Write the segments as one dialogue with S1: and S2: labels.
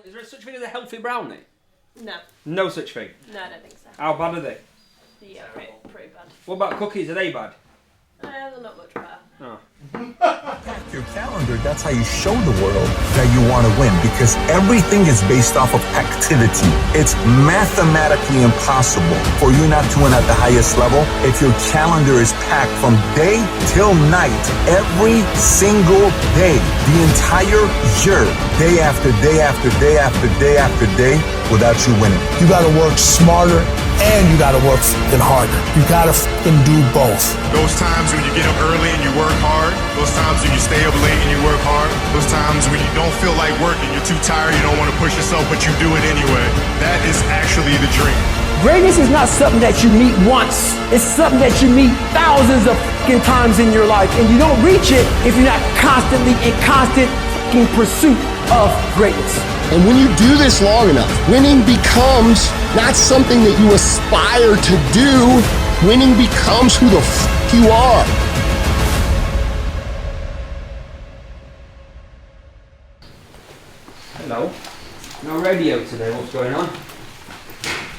S1: Is there such thing as a healthy brownie?
S2: No.
S1: No such thing?
S2: No, I don't think so.
S1: How bad are they?
S2: Yeah, pretty bad.
S1: What about cookies? Are they bad?
S2: They're not much better.
S1: Oh.
S3: Your calendar, that's how you show the world that you want to win, because everything is based off of activity. It's mathematically impossible for you not to win at the highest level if your calendar is packed from day till night, every single day, the entire year, day after day after day after day after day, without you winning.
S4: You gotta work smarter and you gotta work fucking harder. You gotta fucking do both.
S5: Those times when you get up early and you work hard, those times when you stay up late and you work hard, those times when you don't feel like working, you're too tired, you don't want to push yourself, but you do it anyway. That is actually the dream.
S6: Greatness is not something that you meet once. It's something that you meet thousands of fucking times in your life, and you don't reach it if you're not constantly in constant fucking pursuit of greatness.
S4: And when you do this long enough, winning becomes not something that you aspire to do. Winning becomes who the fuck you are.
S1: Hello. No radio today. What's going on?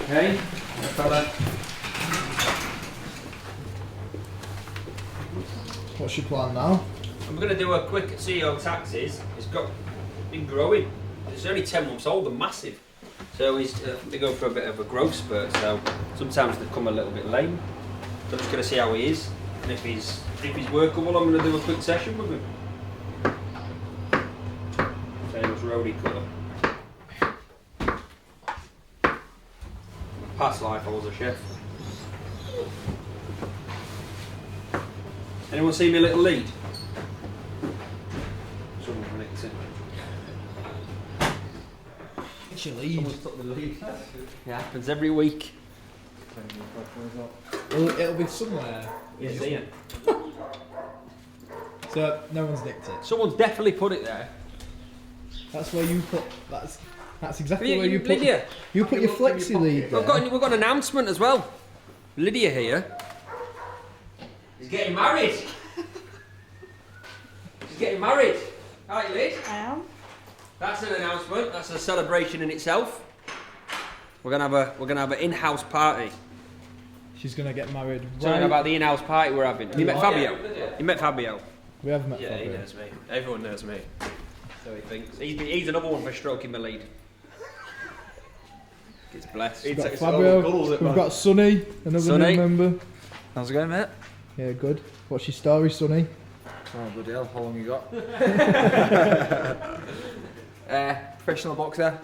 S1: Hey, fella.
S7: What's your plan now?
S1: I'm going to do a quick CEO taxes. It's been growing. It's only 10 months old and massive. So they go for a bit of a growth spurt. So sometimes they come a little bit lame. So I'm just going to see how he is. And if he's workable, I'm going to do a quick session with him. Famous roadie cutter. Past life, I was a chef. Anyone see me little lead? Someone nicked it.
S7: It's your lead.
S1: Someone's took the lead. It happens every week.
S7: It'll be somewhere.
S1: Yeah, see it.
S7: So no one's nicked it.
S1: Someone's definitely put it there.
S7: That's where you put. That's exactly where you put.
S1: Lydia.
S7: You put your flexi lead there.
S1: We've got an announcement as well. Lydia here. He's getting married. She's getting married. Right, Lyd?
S2: I am.
S1: That's an announcement. That's a celebration in itself. We're gonna have an in-house party.
S7: She's gonna get married.
S1: Tell me about the in-house party we're having. You met Fabio? You met Fabio?
S7: We have met
S8: Yeah,
S7: Fabio.
S8: he knows me. Everyone knows me.
S1: So he thinks. He's another one for stroking the lead. Gets blessed.
S7: We've got Fabio. We've got Sonny, another new member.
S8: How's it going, mate?
S7: Yeah, good. What's your story, Sonny?
S8: Oh, bloody hell, how long you got? Professional boxer,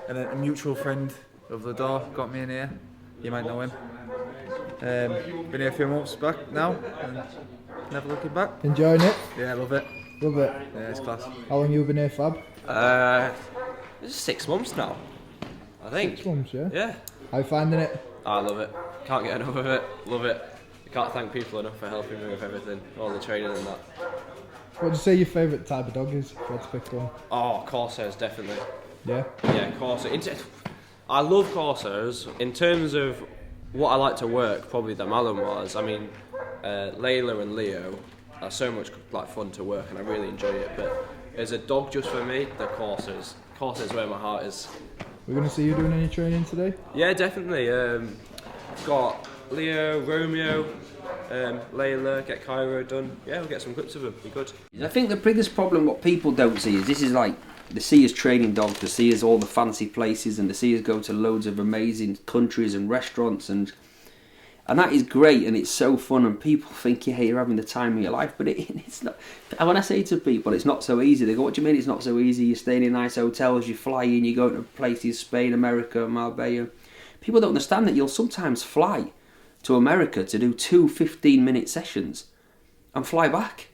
S8: and a mutual friend of the door got me in here. You might know him. Been here a few months back now, and never looking back.
S7: Enjoying it?
S8: Yeah, I love it.
S7: Love it.
S8: Yeah, it's class.
S7: How long you been here, Fab?
S8: It's 6 months now, I think.
S7: 6 months, yeah?
S8: Yeah.
S7: How you finding it?
S8: I love it. Can't get enough of it. Love it. I can't thank people enough for helping me with everything, all the training and that.
S7: What would you say your favourite type of dog is, if you had to pick one?
S8: Oh, Corsos, definitely.
S7: Yeah?
S8: Yeah, Corso. I love Corsos. In terms of what I like to work, probably the Malinois. I mean, Layla and Leo are so much like fun to work, and I really enjoy it. But as a dog, just for me, the Corsos. Corsos where my heart is.
S7: We're going to see you doing any training today?
S8: Yeah, definitely. Got Leo, Romeo, Layla, get Cairo done. Yeah, we'll get some clips of them. Be good.
S1: I think the biggest problem what people don't see is this is like they see us training dogs, they see us all the fancy places, and they see us go to loads of amazing countries and restaurants, and that is great and it's so fun, and people think, yeah, you're having the time of your life, but it's not. And when I say to people it's not so easy, they go, what do you mean it's not so easy? You're staying in nice hotels, you're flying, you're going to places, Spain, America, Marbella. People don't understand that you'll sometimes fly to America to do 2 15-minute sessions and fly back.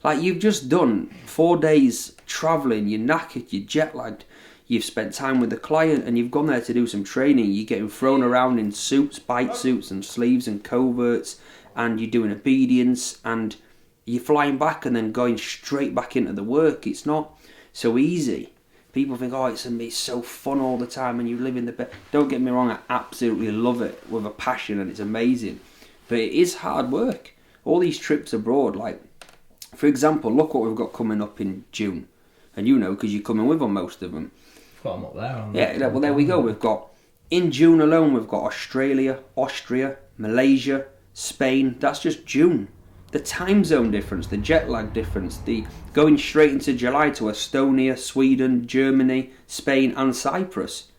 S1: Like, you've just done 4 days travelling, you're knackered, you're jet lagged, you've spent time with the client, and you've gone there to do some training. You're getting thrown around in suits, bite suits and sleeves and coverts, and you're doing obedience, and you're flying back and then going straight back into the work. It's not so easy. People think, oh, it's so fun all the time and you live in the bed. Don't get me wrong, I absolutely love it with a passion and it's amazing. But it is hard work. All these trips abroad, like, for example, look what we've got coming up in June. And you know, because you're coming with on most of them.
S7: got them up there.
S1: Yeah, well, there we go. We've got, in June alone, we've got Australia, Austria, Malaysia, Spain. That's just June. The time zone difference, the jet lag difference, the going straight into July to Estonia, Sweden, Germany, Spain and Cyprus.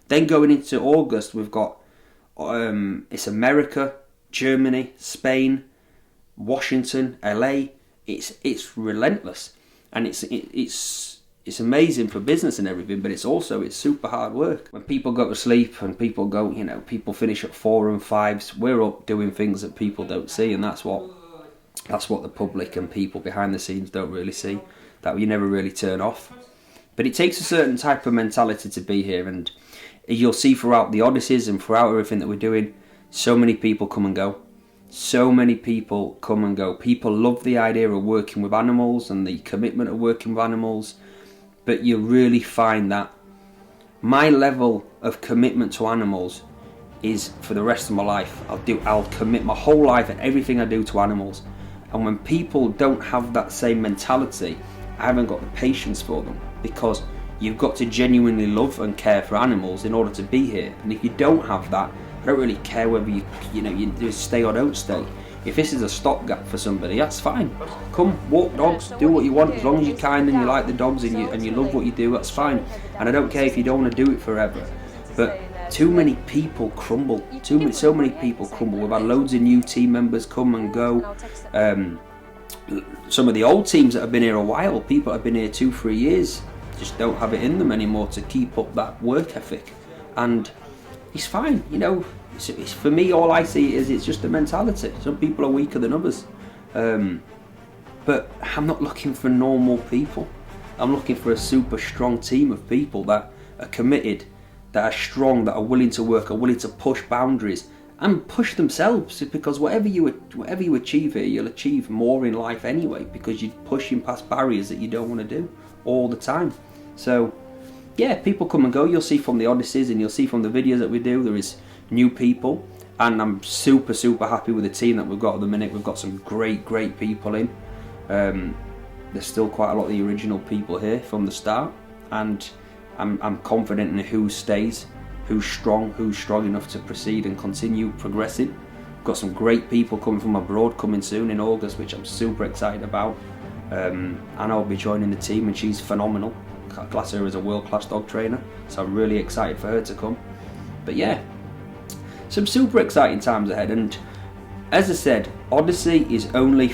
S1: Then going into August, we've got it's America, Germany, Spain, Washington, LA. It's relentless, and it's amazing for business and everything, but it's super hard work. When people go to sleep and people go, people finish at 4 and 5, we're up doing things that people don't see, and that's what the public and people behind the scenes don't really see, that you never really turn off. But it takes a certain type of mentality to be here, and you'll see throughout the Odysseys and throughout everything that we're doing, so many people come and go. So many people come and go. People love the idea of working with animals and the commitment of working with animals, but you really find that my level of commitment to animals is for the rest of my life. I'll commit my whole life and everything I do to animals. And when people don't have that same mentality, I haven't got the patience for them, because you've got to genuinely love and care for animals in order to be here. And if you don't have that, I don't really care whether you stay or don't stay. If this is a stopgap for somebody, that's fine. Come, walk dogs, do what you want, as long as you're kind and you like the dogs and you love what you do, that's fine. And I don't care if you don't want to do it forever. But too many people crumble. So many people crumble. We've had loads of new team members come and go. Some of the old teams that have been here a while, people that have been here 2-3 years, just don't have it in them anymore to keep up that work ethic. And it's fine, it's for me, all I see is it's just a mentality. Some people are weaker than others, but I'm not looking for normal people. I'm looking for a super strong team of people that are committed, that are strong, that are willing to work, are willing to push boundaries and push themselves, because whatever you achieve here, you'll achieve more in life anyway, because you're pushing past barriers that you don't want to do all the time. So yeah, people come and go. You'll see from the Odysseys and you'll see from the videos that we do, there is new people, and I'm super happy with the team that we've got at the minute. We've got some great people in. There's still quite a lot of the original people here from the start, and I'm confident in who stays, who's strong enough to proceed and continue progressing. We've got some great people coming from abroad coming soon in August, which I'm super excited about. Anna will be joining the team, and she's phenomenal. I class her as a world-class dog trainer, so I'm really excited for her to come. But yeah, some super exciting times ahead. And as I said, Odyssey is only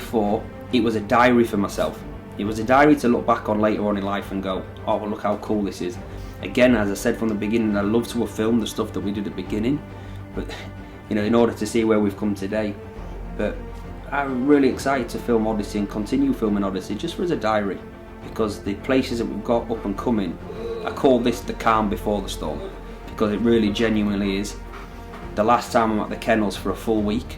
S1: it was a diary for myself. It was a diary to look back on later on in life and go, oh well, look how cool this is. Again, as I said from the beginning, I love to have filmed the stuff that we did at the beginning, but in order to see where we've come today. But I'm really excited to film Odyssey and continue filming Odyssey just for as a diary, because the places that we've got up and coming, I call this the calm before the storm, because it really genuinely is. The last time I'm at the kennels for a full week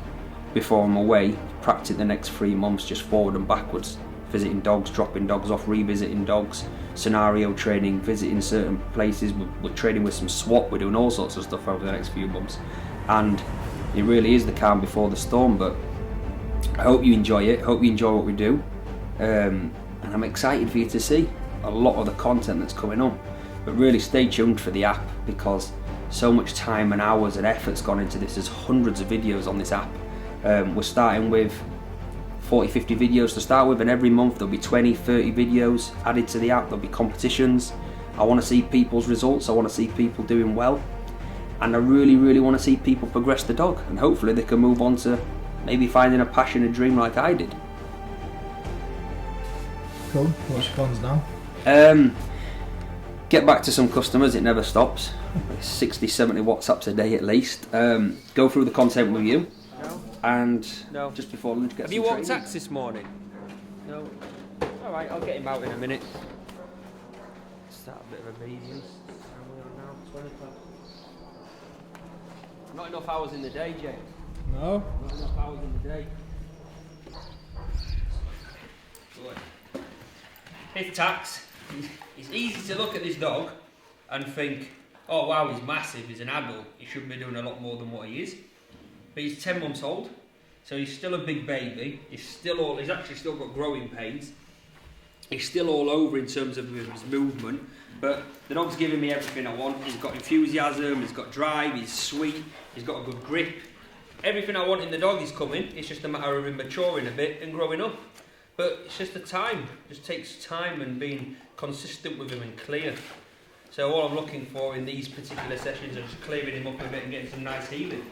S1: before I'm away, practicing the next 3 months just forward and backwards, visiting dogs, dropping dogs off, revisiting dogs, scenario training, visiting certain places. We're training with some SWAT, we're doing all sorts of stuff over the next few months, and it really is the calm before the storm. But I hope you enjoy it, hope you enjoy what we do, and I'm excited for you to see a lot of the content that's coming on. But really stay tuned for the app, because so much time and hours and effort's gone into this. There's hundreds of videos on this app. We're starting with 40-50 videos to start with, and every month there'll be 20-30 videos added to the app. There'll be competitions. I want to see people's results, I want to see people doing well, and I really want to see people progress the dog, and hopefully they can move on to maybe finding a passion and dream like I did.
S7: Cool. What's your plans now?
S1: Get back to some customers, it never stops. 60-70 WhatsApps a day at least. Go through the content with you, and just before lunch get
S8: Have
S1: some
S8: you walked
S1: training.
S8: tax this morning?
S1: No. Alright, I'll get him out in a minute. Start a bit of a medium. Not enough hours in the day, James.
S7: No.
S1: Not enough hours in the day. If tax, it's easy to look at this dog and think, oh wow, he's massive, he's an adult, he should be doing a lot more than what he is. But he's 10 months old, so he's still a big baby. He's actually still got growing pains. He's still all over in terms of his movement, But the dog's giving me everything I want. He's got enthusiasm, he's got drive, he's sweet, he's got a good grip. Everything I want in the dog is coming. It's just a matter of him maturing a bit and growing up. But it's just the time. It just takes time and being consistent with him and clear. So all I'm looking for in these particular sessions are just clearing him up a bit and getting some nice healing.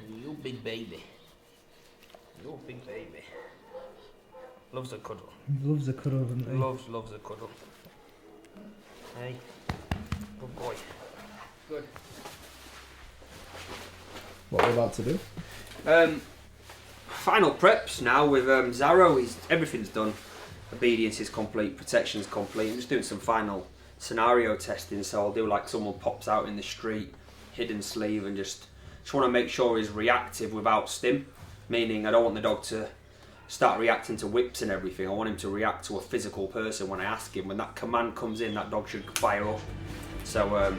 S1: You big baby. You big baby. Loves a cuddle.
S7: He loves a cuddle, doesn't he?
S1: Loves a cuddle. Hey, good boy. Good.
S7: What we're about to do?
S1: Final preps now with Zarro. Everything's done. Obedience is complete, protection's complete. I'm just doing some final scenario testing, so I'll do like someone pops out in the street, hidden sleeve, and just want to make sure he's reactive without stim, meaning I don't want the dog to start reacting to whips and everything. I want him to react to a physical person when I ask him. When that command comes in, that dog should fire up. So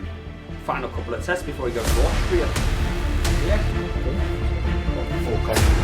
S1: final couple of tests before he goes to Austria. Yeah. Full confidence.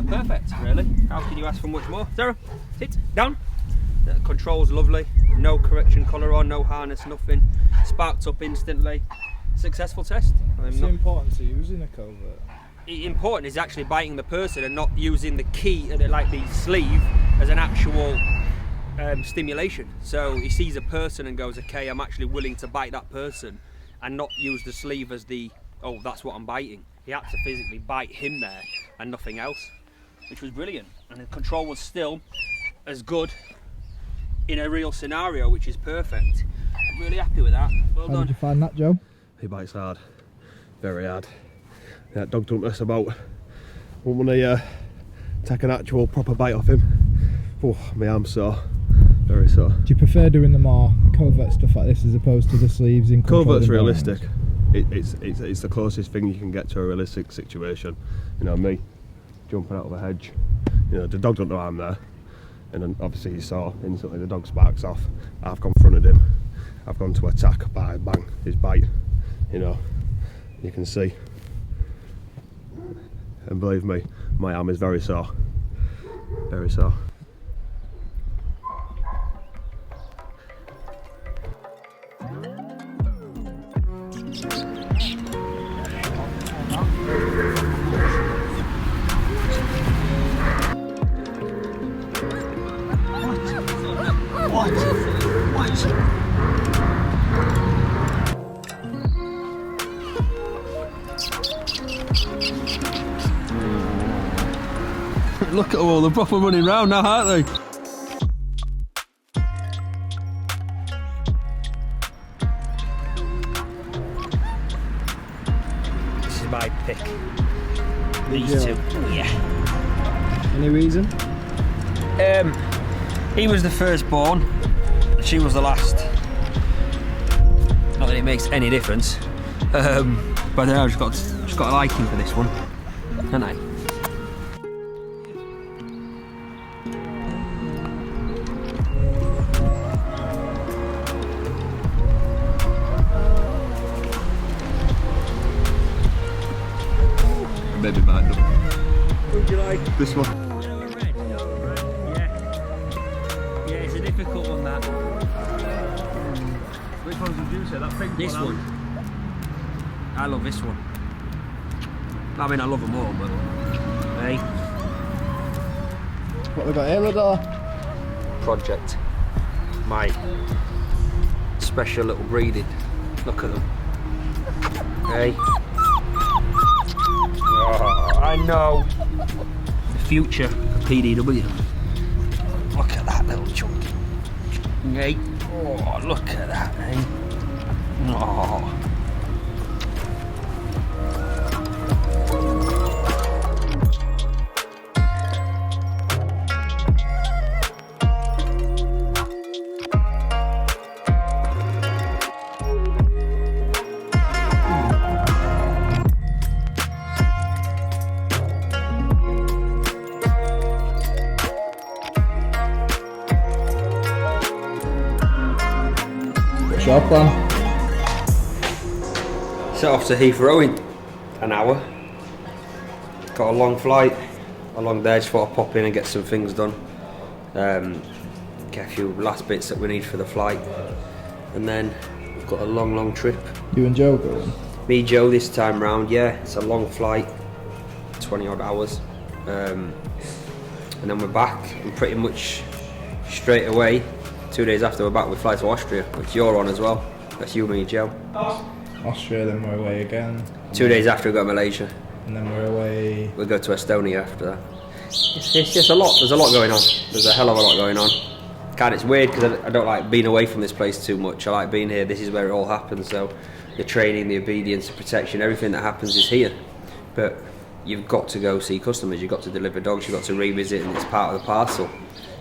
S1: Perfect, really. How can you ask for much more? Sarah, sit down. The control's lovely. No correction collar on, no harness, nothing. Sparked up instantly. Successful test.
S7: What's the importance of using a covert?
S1: Important is actually biting the person and not using the key, like the sleeve, as an actual stimulation. So he sees a person and goes, okay, I'm actually willing to bite that person, and not use the sleeve as the, oh, that's what I'm biting. He had to physically bite him there and nothing else, which was brilliant. And the control was still as good in a real scenario, which is perfect. I'm really happy with that. Well done.
S7: How did you find that, Joe?
S9: He bites hard, very hard. That dog don't mess about. When I take an actual proper bite off him, oh, my arm's sore, very sore.
S7: Do you prefer doing the more covert stuff like this as opposed to the sleeves in
S9: covert's realistic. It's the closest thing you can get to a realistic situation. You know, me jumping out of a hedge, you know, the dog don't know I'm there, and then obviously you saw instantly the dog sparks off. I've confronted him, I've gone to attack, bang, his bite, you know, you can see. And believe me, my arm is very sore, very sore.
S10: Look at them all, they're proper running round now, aren't they?
S1: I'd pick these two. Yeah.
S7: Any reason?
S1: He was the firstborn, she was the last. Not that it makes any difference, but I don't know, I've just got a liking for this one, haven't I?
S9: Maybe mind them.
S1: Would you like
S9: This one.
S1: red? Yeah, it's a difficult one that.
S9: Which one did you say? That pink
S1: This
S9: one?
S1: I love this one. I mean, I love them all, but hey.
S7: What we got here, Radar?
S1: Project. My special little breeding. Look at them. Hey. Oh, I know. The future of PDW. Look at that little chunk. Hey. Oh, look at that, eh? Oh.
S7: What's your plan?
S1: Set off to Heathrow in an hour. Got a long flight along there, just thought I'd pop in and get some things done. Get a few last bits that we need for the flight. And then we've got a long trip.
S7: You and Joe going?
S1: Me, Joe, this time round, yeah. It's a long flight, 20 odd hours. And then we're back, and pretty much straight away, 2 days after we're back, we fly to Austria, which you're on as well. That's you, me, and Joe.
S7: Austria, then we're away again.
S1: 2 days after we go to Malaysia.
S7: And then we're away.
S1: We'll go to Estonia after that. It's just a lot. There's a lot going on. There's a hell of a lot going on. God, it's weird because I don't like being away from this place too much. I like being here. This is where it all happens. So the training, the obedience, the protection, everything that happens is here. But you've got to go see customers. You've got to deliver dogs. You've got to revisit, and it's part of the parcel.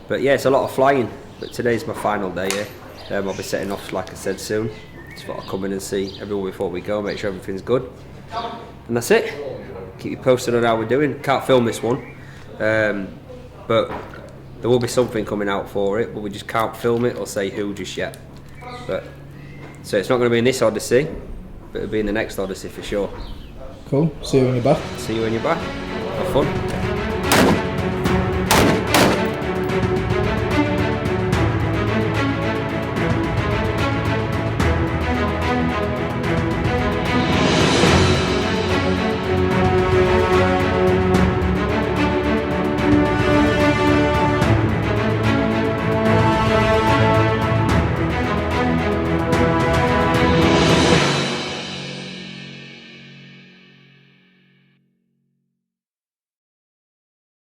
S1: But yeah, it's a lot of flying. But today's my final day here. I'll be setting off, like I said, soon. Just thought I'd come in and see everyone before we go, make sure everything's good. And that's it. Keep you posted on how we're doing. Can't film this one. But there will be something coming out for it, but we just can't film it or say who just yet. But so it's not going to be in this Odyssey, but it'll be in the next Odyssey for sure.
S7: Cool. See you when you're back.
S1: See you when you're back. Have fun.